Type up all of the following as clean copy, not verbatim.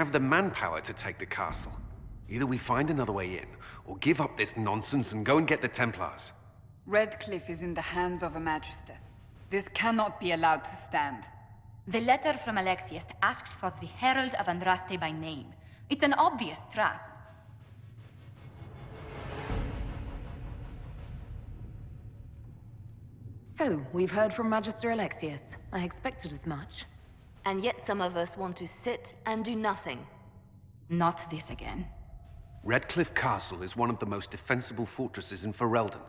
have the manpower to take the castle. Either we find another way in, or give up this nonsense and go and get the Templars. Redcliffe is in the hands of a Magister. This cannot be allowed to stand. The letter from Alexius asked for the Herald of Andraste by name. It's an obvious trap. So, we've heard from Magister Alexius. I expected as much. And yet some of us want to sit and do nothing. Not this again. Redcliffe Castle is one of the most defensible fortresses in Ferelden.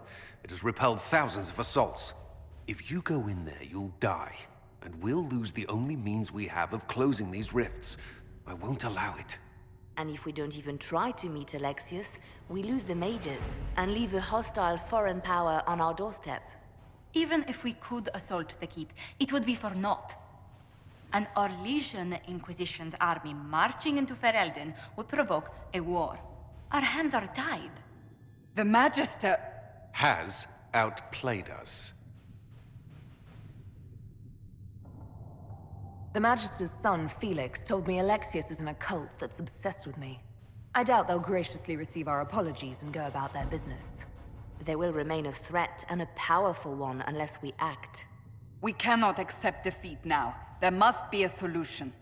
It has repelled thousands of assaults. If you go in there, you'll die. And we'll lose the only means we have of closing these rifts. I won't allow it. And if we don't even try to meet Alexius, we lose the mages and leave a hostile foreign power on our doorstep. Even if we could assault the keep, it would be for naught. An Orlesian Inquisition's army marching into Ferelden would provoke a war. Our hands are tied. The Magister... has outplayed us. The Magister's son, Felix, told me Alexius is in a cult that's obsessed with me. I doubt they'll graciously receive our apologies and go about their business. They will remain a threat, and a powerful one, unless we act. We cannot accept defeat now. There must be a solution.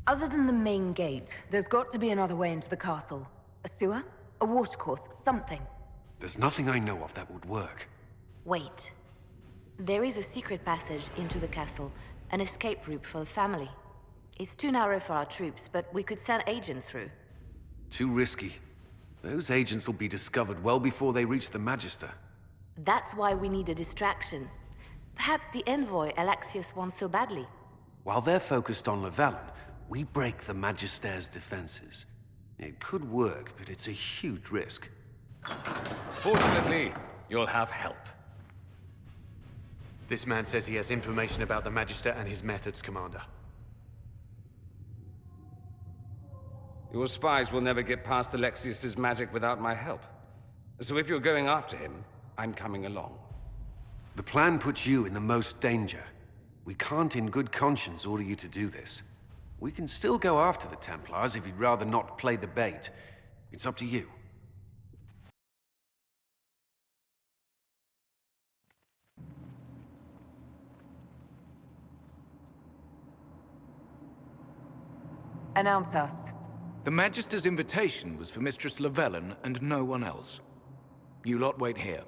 Other than the main gate, there's got to be another way into the castle. A sewer? A watercourse? Something. There's nothing I know of that would work. Wait. There is a secret passage into the castle, an escape route for the family. It's too narrow for our troops, but we could send agents through. Too risky. Those agents will be discovered well before they reach the Magister. That's why we need a distraction. Perhaps the envoy Alexius wants so badly. While they're focused on Llewellyn, we break the Magister's defenses. It could work, but it's a huge risk. Fortunately, you'll have help. This man says he has information about the Magister and his methods, Commander. Your spies will never get past Alexius's magic without my help. So if you're going after him, I'm coming along. The plan puts you in the most danger. We can't in good conscience order you to do this. We can still go after the Templars if you'd rather not play the bait. It's up to you. Announce us. The Magister's invitation was for Mistress Llewellyn and no one else. You lot wait here.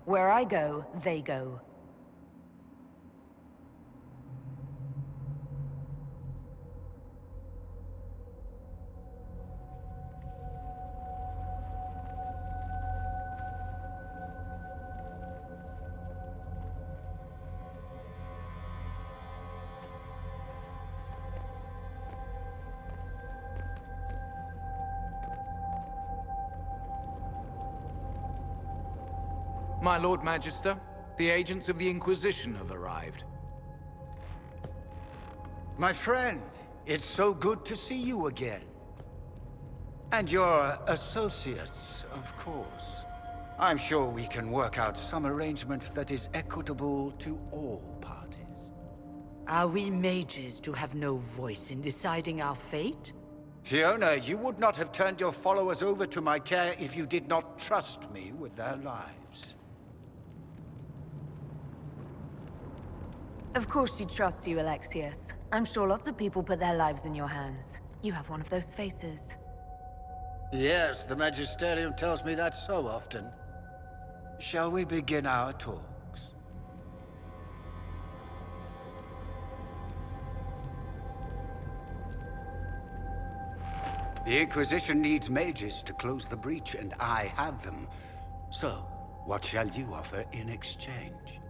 Where I go, they go. My Lord Magister, the agents of the Inquisition have arrived. My friend, it's so good to see you again. And your associates, of course. I'm sure we can work out some arrangement that is equitable to all parties. Are we mages to have no voice in deciding our fate? Fiona, you would not have turned your followers over to my care if you did not trust me with their lives. Of course she trusts you, Alexius. I'm sure lots of people put their lives in your hands. You have one of those faces. Yes, the Magisterium tells me that so often. Shall we begin our talks? The Inquisition needs mages to close the breach, and I have them. So, what shall you offer in exchange?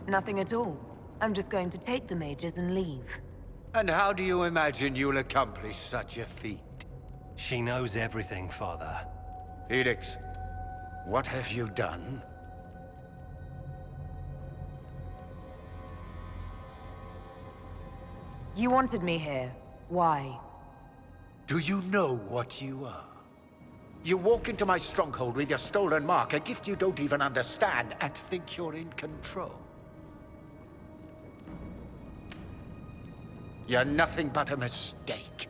Nothing at all. I'm just going to take the mages and leave. And how do you imagine you'll accomplish such a feat? She knows everything, Father. Felix, what have you done? You wanted me here. Why? Do you know what you are? You walk into my stronghold with your stolen mark, a gift you don't even understand, and think you're in control. You're nothing but a mistake.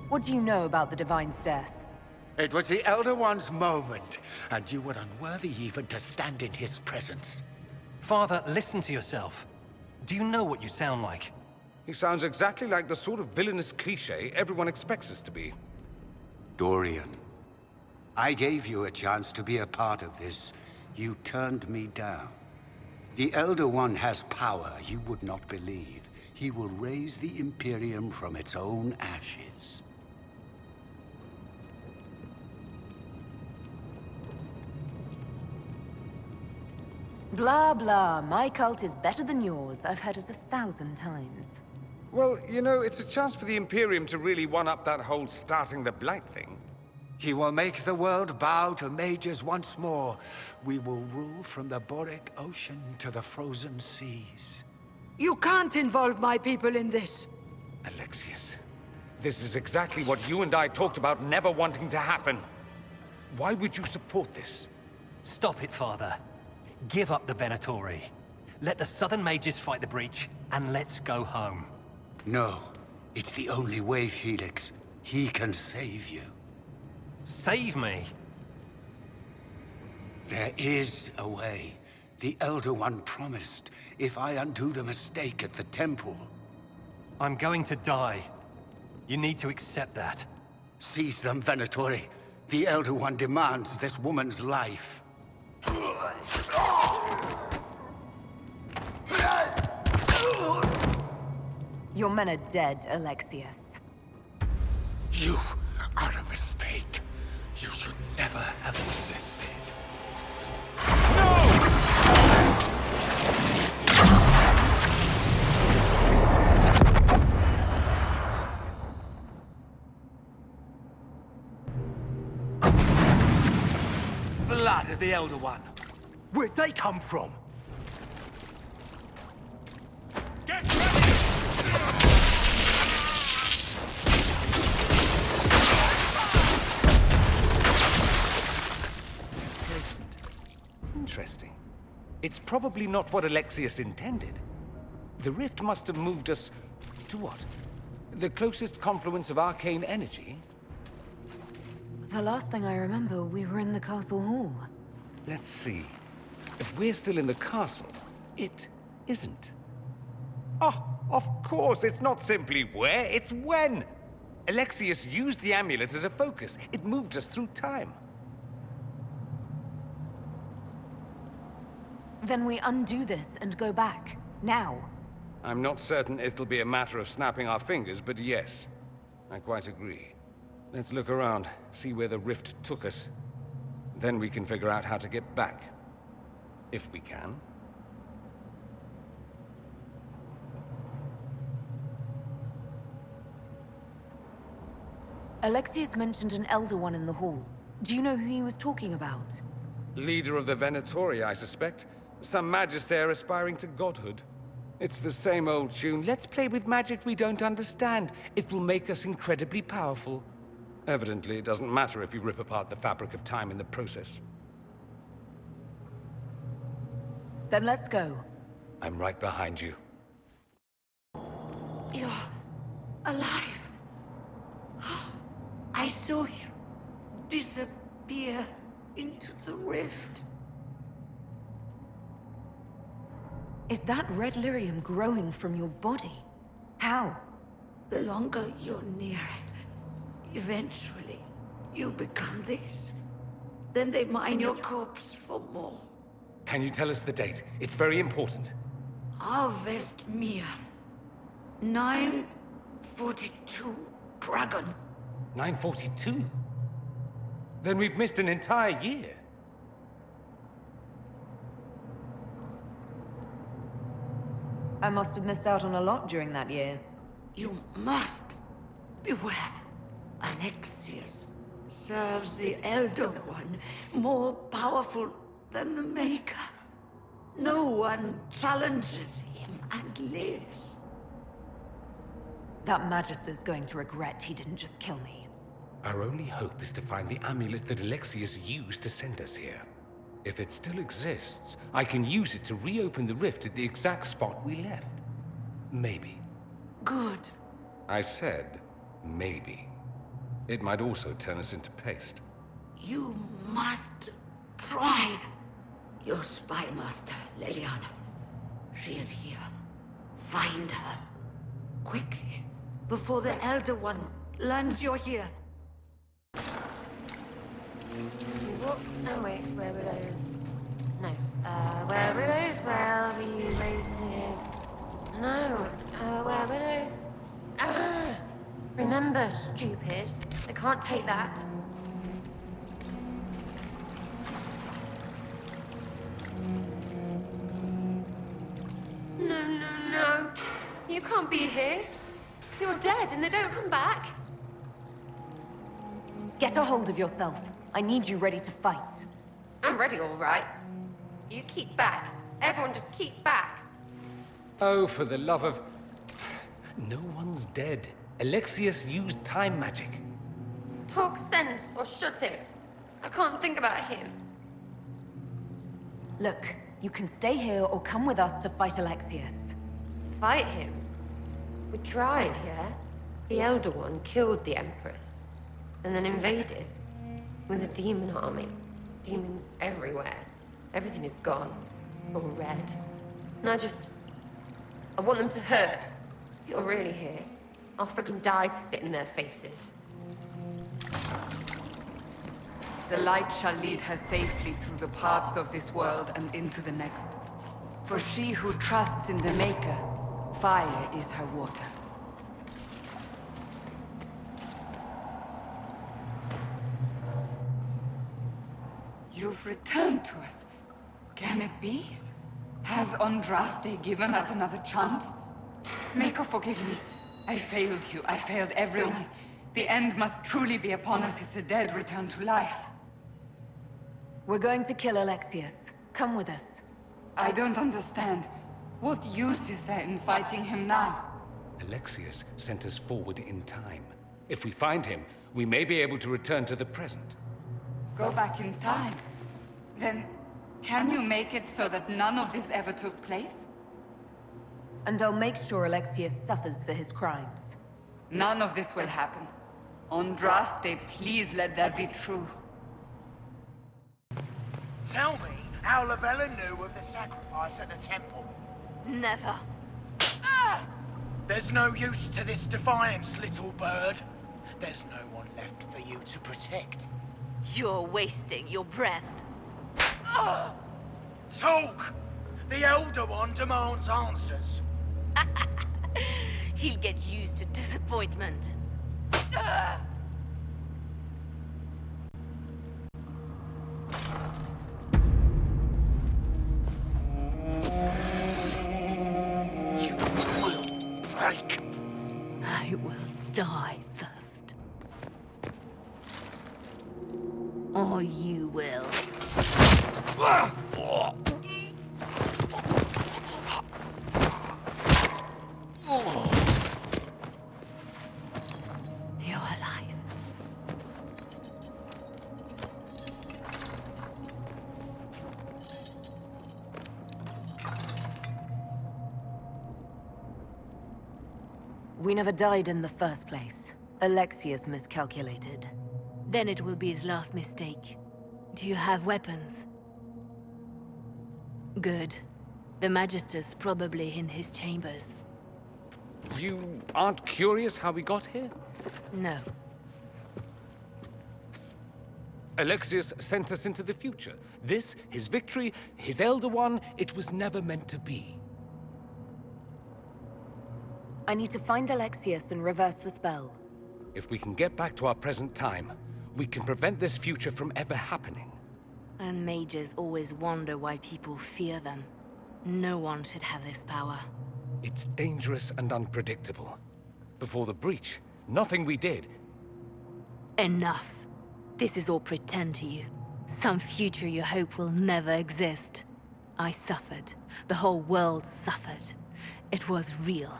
What do you know about the Divine's death? It was the Elder One's moment, and you were unworthy even to stand in his presence. Father, listen to yourself. Do you know what you sound like? He sounds exactly like the sort of villainous cliché everyone expects us to be. Dorian, I gave you a chance to be a part of this. You turned me down. The Elder One has power you would not believe. He will raise the Imperium from its own ashes. Blah, blah. My cult is better than yours. I've heard it 1,000 times. Well, you know, it's a chance for the Imperium to really one-up that whole starting the Blight thing. He will make the world bow to mages once more. We will rule from the Boric Ocean to the frozen seas. You can't involve my people in this. Alexius, this is exactly what you and I talked about never wanting to happen. Why would you support this? Stop it, Father. Give up the Venatori. Let the Southern Mages fight the breach, and let's go home. No. It's the only way, Felix. He can save you. Save me? There is a way. The Elder One promised, if I undo the mistake at the temple. I'm going to die. You need to accept that. Seize them, Venatori. The Elder One demands this woman's life. Your men are dead, Alexius. You are a mistake. You should never have existed. Blood of the Elder One. Where'd they come from? Get ready! Displacement. Interesting. It's probably not what Alexius intended. The rift must have moved us to what? The closest confluence of arcane energy? The last thing I remember, we were in the castle hall. Let's see. If we're still in the castle, it isn't. Oh, of course, it's not simply where, it's when! Alexius used the amulet as a focus. It moved us through time. Then we undo this and go back. Now. I'm not certain it'll be a matter of snapping our fingers, but yes. I quite agree. Let's look around, see where the rift took us. Then we can figure out how to get back. If we can. Alexius mentioned an Elder One in the hall. Do you know who he was talking about? Leader of the Venatori, I suspect. Some magister aspiring to godhood. It's the same old tune. Let's play with magic we don't understand. It will make us incredibly powerful. Evidently, it doesn't matter if you rip apart the fabric of time in the process. Then let's go. I'm right behind you. You're alive. I saw you disappear into the rift. Is that red lyrium growing from your body? How? The longer you're near it, eventually you become this. Then they mine your corpse for more. Can you tell us the date? It's very important. Harvest Mir. 942 Dragon. 942? Then we've missed an entire year. I must have missed out on a lot during that year. You must beware. Alexius serves the Elder One, more powerful than the Maker. No one challenges him and lives. That Magister's going to regret he didn't just kill me. Our only hope is to find the amulet that Alexius used to send us here. If it still exists, I can use it to reopen the rift at the exact spot we left. Maybe. Good. I said, maybe. It might also turn us into paste. You must try. Your spy master, Leliana. She is here. Find her. Quickly. Before the Elder One learns you're here. What? Oh wait, where were those? No. Where were those? Well, we waited. No. Where were those? Ah! Remember, stupid. I can't take that. No, no, no. You can't be here. You're dead and they don't come back. Get a hold of yourself. I need you ready to fight. I'm ready, all right. You keep back. Everyone just keep back. Oh, for the love of... No one's dead. Alexius used time magic. Talk sense or shut it. I can't think about him. Look, you can stay here or come with us to fight Alexius. Fight him? We tried, yeah? The Elder One killed the Empress. And then invaded. With a demon army. Demons everywhere. Everything is gone. All red. And I want them to hurt. You're really here. I'll freaking die to spit in their faces. The light shall lead her safely through the paths of this world and into the next. For she who trusts in the Maker, fire is her water. You've returned to us. Can it be? Has Andraste given us another chance? Maker, forgive me. I failed you. I failed everyone. The end must truly be upon us if the dead return to life. We're going to kill Alexius. Come with us. I don't understand. What use is there in fighting him now? Alexius sent us forward in time. If we find him, we may be able to return to the present. Go back in time? Then, can you make it so that none of this ever took place? And I'll make sure Alexius suffers for his crimes. None of this will happen. Andraste, please let that be true. Tell me how Lavella knew of the sacrifice at the temple. Never. Ah! There's no use to this defiance, little bird. There's no one left for you to protect. You're wasting your breath. Ah! Talk! The Elder One demands answers. He'll get used to disappointment. Ah! You will break. I will die first. Or you will. You're alive. We never died in the first place. Alexius miscalculated. Then it will be his last mistake. Do you have weapons? Good. The Magister's probably in his chambers. You aren't curious how we got here? No. Alexius sent us into the future. This, his victory, his Elder One, it was never meant to be. I need to find Alexius and reverse the spell. If we can get back to our present time, we can prevent this future from ever happening. And mages always wonder why people fear them. No one should have this power. It's dangerous and unpredictable. Before the breach, nothing we did. Enough. This is all pretend to you. Some future you hope will never exist. I suffered. The whole world suffered. It was real.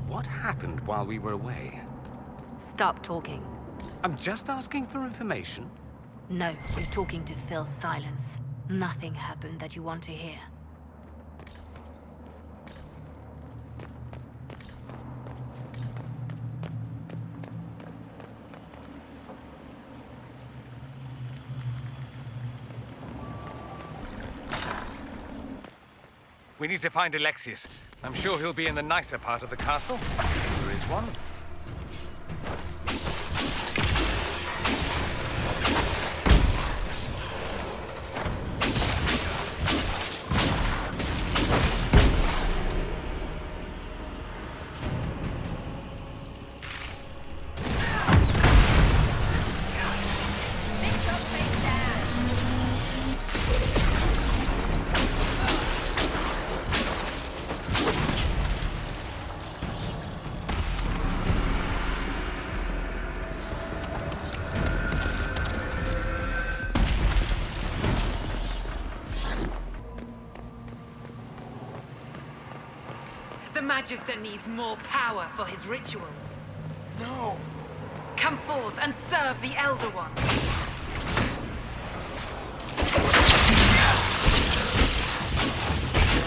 What happened while we were away? Stop talking. I'm just asking for information. No, you're talking to fill silence. Nothing happened that you want to hear. We need to find Alexius. I'm sure he'll be in the nicer part of the castle. There is one. The Magister needs more power for his rituals. No! Come forth and serve the Elder One.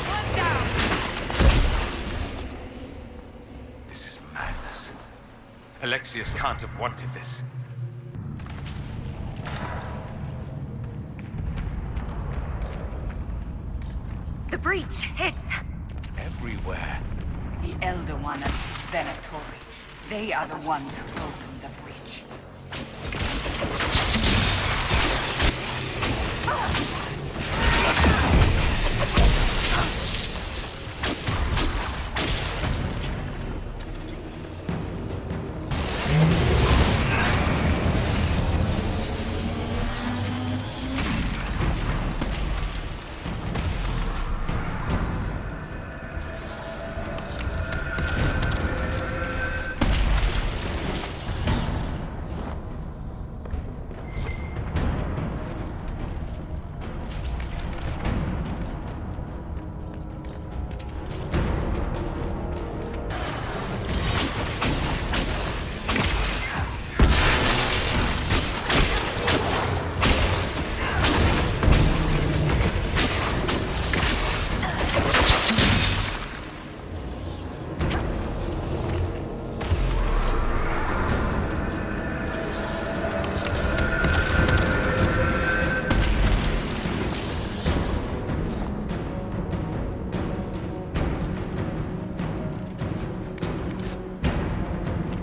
One down! This is madness. Alexius can't have wanted this. The breach hits! Everywhere. The Elder One and his Venatori. They are the ones who opened the breach.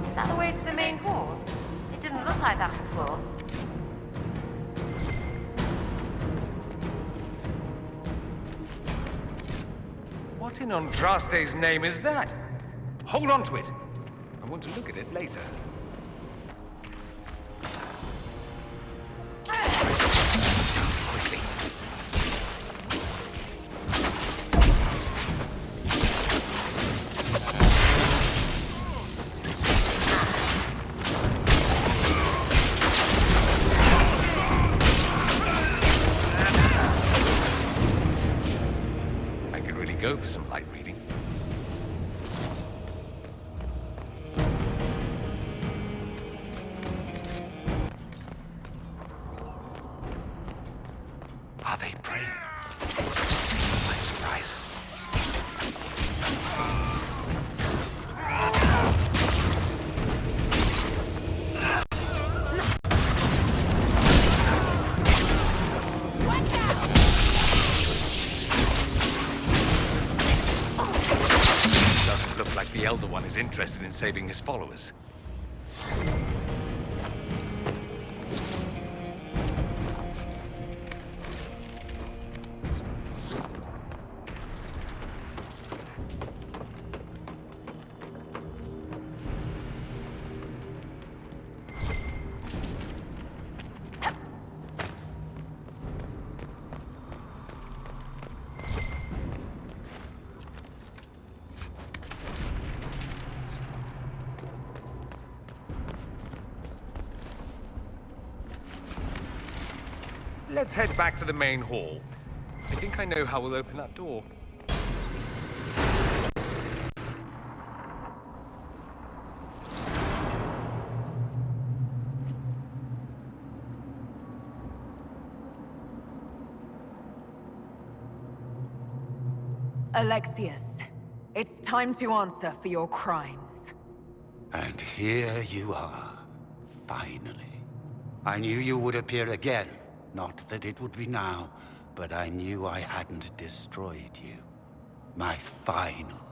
Is that the way to the main hall? It didn't look like that before. What in Andraste's name is that? Hold on to it. I want to look at it later. Quickly. I could really go for some light reading. Are they praying? My surprise. Doesn't look like the Elder One is interested in saving his followers. let's head back to the main hall. I think I know how we'll open that door. Alexius, it's time to answer for your crimes. And here you are, finally. I knew you would appear again. Not that it would be now, but I knew I hadn't destroyed you. My final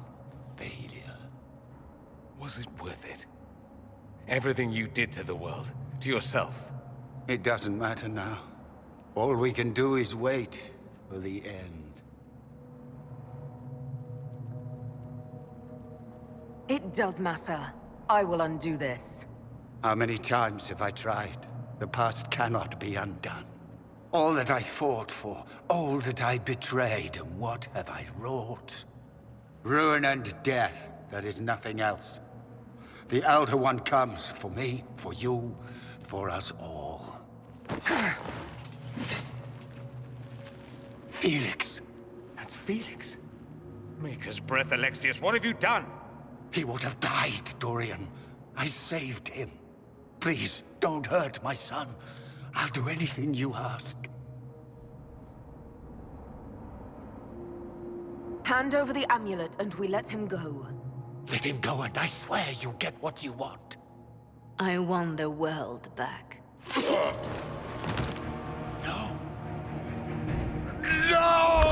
failure. Was it worth it? Everything you did to the world, to yourself. It doesn't matter now. All we can do is wait for the end. It does matter. I will undo this. How many times have I tried? The past cannot be undone. All that I fought for, all that I betrayed, and what have I wrought? Ruin and death, there is nothing else. The Elder One comes for me, for you, for us all. Felix! That's Felix? Maker's breath, Alexius, what have you done? He would have died, Dorian. I saved him. Please, don't hurt my son. I'll do anything you ask. Hand over the amulet and we let him go. Let him go and I swear you'll get what you want. I want the world back. No. No!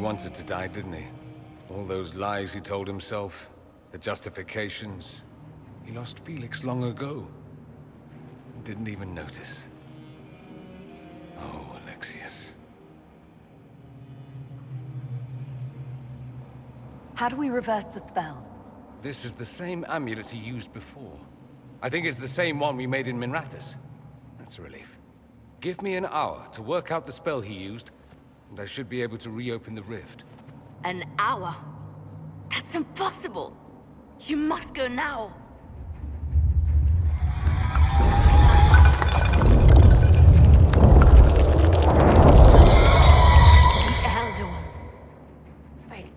Wanted to die, didn't he? All those lies he told himself, the justifications. He lost Felix long ago. Didn't even notice. Oh, Alexius. How do we reverse the spell? This is the same amulet he used before. I think it's the same one we made in Minrathous. That's a relief. Give me an hour to work out the spell he used, and I should be able to reopen the rift. An hour? That's impossible! You must go now! The Elder One. Frig.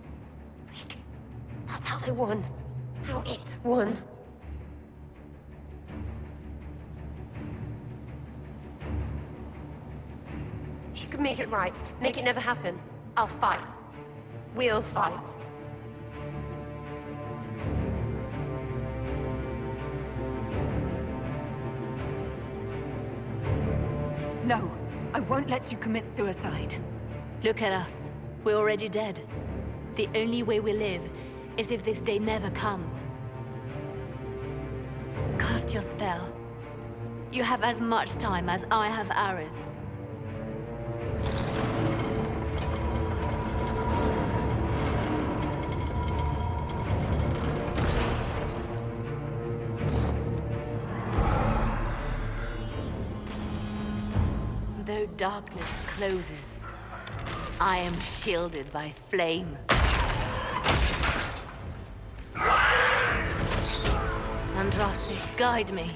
That's how they won. How it won. You can make it right. Make it never happen. I'll fight. We'll fight. No, I won't let you commit suicide. Look at us. We're already dead. The only way we live is if this day never comes. Cast your spell. You have as much time as I have hours. darkness closes, I am shielded by flame. Andraste, guide me.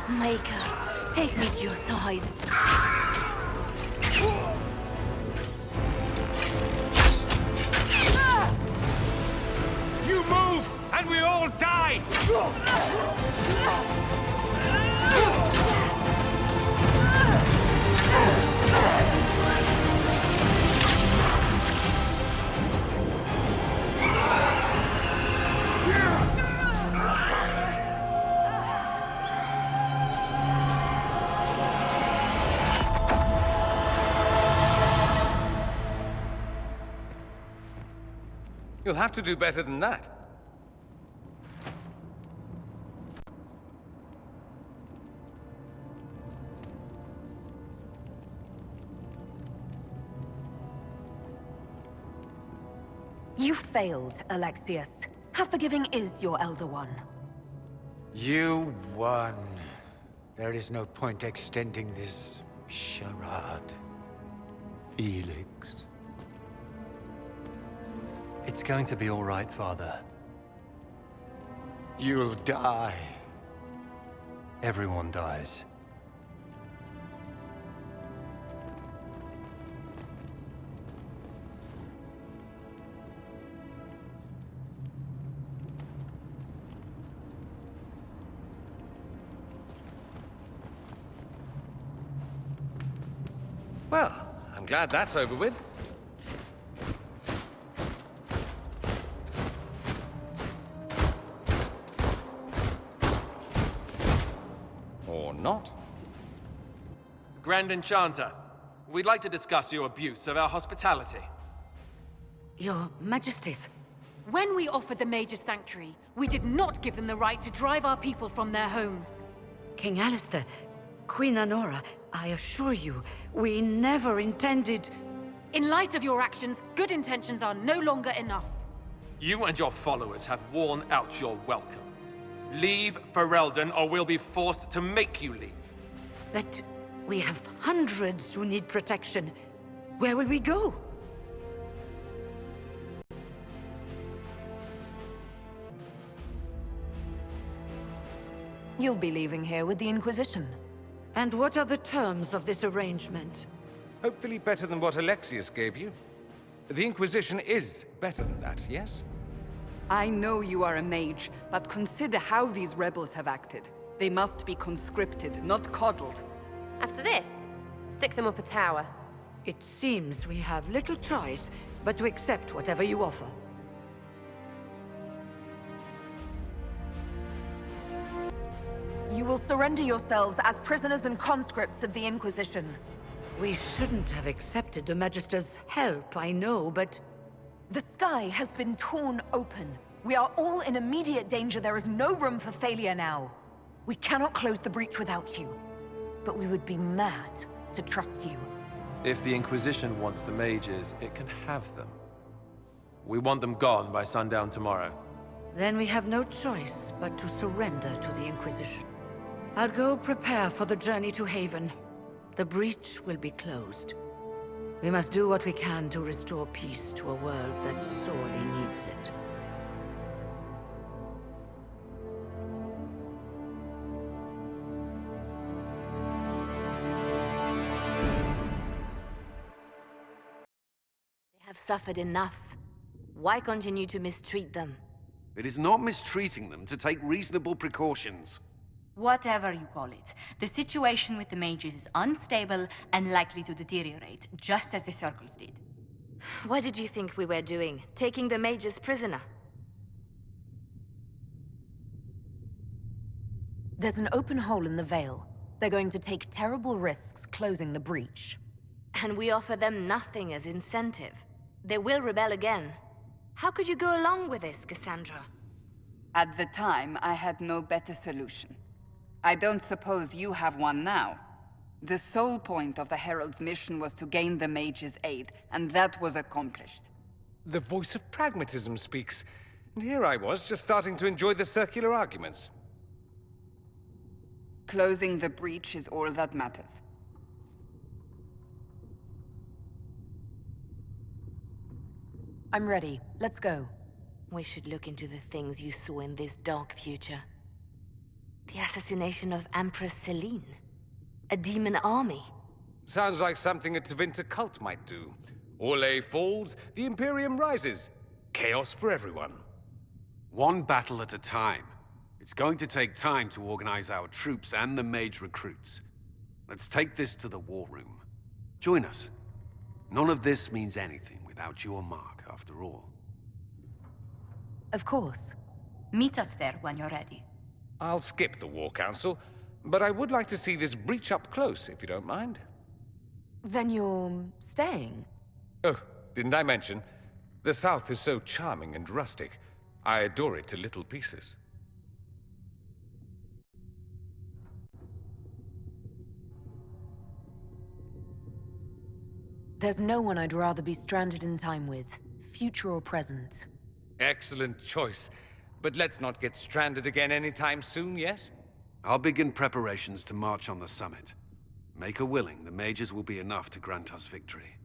Maker, take me to your side. You move, and we all die! You'll have to do better than that. You failed, Alexius. How forgiving is your Elder One? You won. There is no point extending this charade. Felix. It's going to be all right, Father. You'll die. Everyone dies. Well, I'm glad that's over with. Or not. Grand Enchanter, we'd like to discuss your abuse of our hospitality. Your Majesties. When we offered the Mage's Sanctuary, we did not give them the right to drive our people from their homes. King Alistair, Queen Anora, I assure you, we never intended... In light of your actions, good intentions are no longer enough. You and your followers have worn out your welcome. Leave Ferelden, or we'll be forced to make you leave. But we have hundreds who need protection. Where will we go? You'll be leaving here with the Inquisition. And what are the terms of this arrangement? Hopefully better than what Alexius gave you. The Inquisition is better than that, yes? I know you are a mage, but consider how these rebels have acted. They must be conscripted, not coddled. After this, stick them up a tower. It seems we have little choice but to accept whatever you offer. You will surrender yourselves as prisoners and conscripts of the Inquisition. We shouldn't have accepted the Magister's help, I know, but... The sky has been torn open. We are all in immediate danger. There is no room for failure now. We cannot close the breach without you. But we would be mad to trust you. If the Inquisition wants the mages, it can have them. We want them gone by sundown tomorrow. Then we have no choice but to surrender to the Inquisition. I'll go prepare for the journey to Haven. The breach will be closed. We must do what we can to restore peace to a world that sorely needs it. They have suffered enough. Why continue to mistreat them? It is not mistreating them to take reasonable precautions. Whatever you call it, the situation with the mages is unstable and likely to deteriorate, just as the circles did. What did you think we were doing? Taking the mages prisoner? There's an open hole in the Veil. They're going to take terrible risks closing the breach. And we offer them nothing as incentive. They will rebel again. How could you go along with this, Cassandra? At the time, I had no better solution. I don't suppose you have one now. The sole point of the Herald's mission was to gain the mage's aid, and that was accomplished. The voice of pragmatism speaks. And here I was, just starting to enjoy the circular arguments. Closing the breach is all that matters. I'm ready. Let's go. We should look into the things you saw in this dark future. The assassination of Empress Celine. A demon army. Sounds like something a Tevinter cult might do. Orlais falls, the Imperium rises. Chaos for everyone. One battle at a time. It's going to take time to organize our troops and the mage recruits. Let's take this to the war room. Join us. None of this means anything without your mark, after all. Of course. Meet us there when you're ready. I'll skip the War Council, but I would like to see this breach up close, if you don't mind. Then you're staying? Oh, didn't I mention? The South is so charming and rustic. I adore it to little pieces. There's no one I'd rather be stranded in time with, future or present. Excellent choice. But let's not get stranded again anytime soon, yes? I'll begin preparations to march on the summit. Make a willing, the mages will be enough to grant us victory.